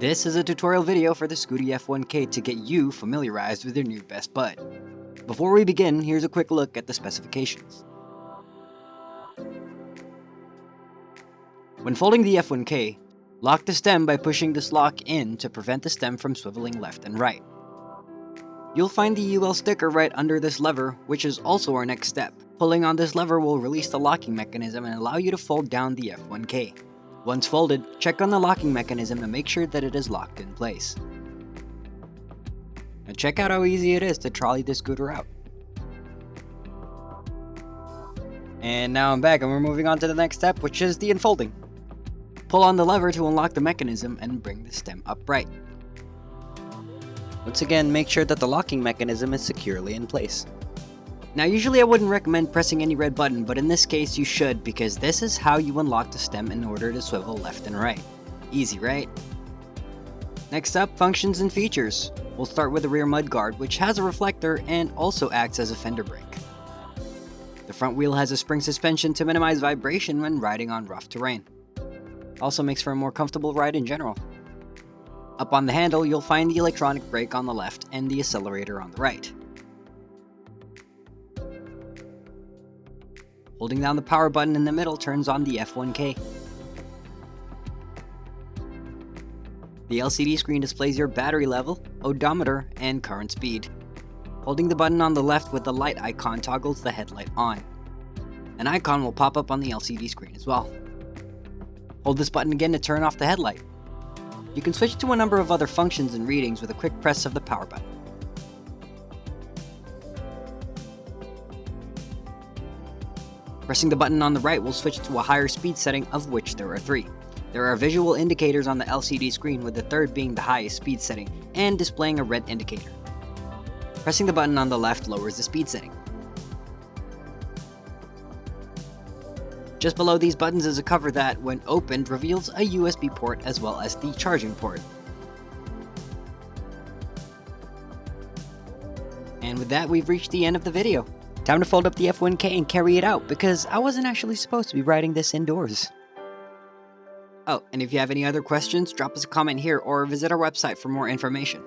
This is a tutorial video for the SCOOTY F1K to get you familiarized with your new best bud. Before we begin, here's a quick look at the specifications. When folding the F1K, lock the stem by pushing this lock in to prevent the stem from swiveling left and right. You'll find the UL sticker right under this lever, which is also our next step. Pulling on this lever will release the locking mechanism and allow you to fold down the F1K. Once folded, check on the locking mechanism to make sure that it is locked in place. Now check out how easy it is to trolley this scooter out. And now I'm back and we're moving on to the next step, which is the unfolding. Pull on the lever to unlock the mechanism and bring the stem upright. Once again, make sure that the locking mechanism is securely in place. Now usually I wouldn't recommend pressing any red button, but in this case you should, because this is how you unlock the stem in order to swivel left and right. Easy, right? Next up, functions and features. We'll start with the rear mudguard, which has a reflector and also acts as a fender brake. The front wheel has a spring suspension to minimize vibration when riding on rough terrain. Also makes for a more comfortable ride in general. Up on the handle, you'll find the electronic brake on the left and the accelerator on the right. Holding down the power button in the middle turns on the F1K. The LCD screen displays your battery level, odometer, and current speed. Holding the button on the left with the light icon toggles the headlight on. An icon will pop up on the LCD screen as well. Hold this button again to turn off the headlight. You can switch to a number of other functions and readings with a quick press of the power button. Pressing the button on the right will switch to a higher speed setting, of which there are 3. There are visual indicators on the LCD screen, with the third being the highest speed setting and displaying a red indicator. Pressing the button on the left lowers the speed setting. Just below these buttons is a cover that, when opened, reveals a USB port as well as the charging port. And with that, we've reached the end of the video. Time to fold up the F1K and carry it out, because I wasn't actually supposed to be riding this indoors. Oh, and if you have any other questions, drop us a comment here or visit our website for more information.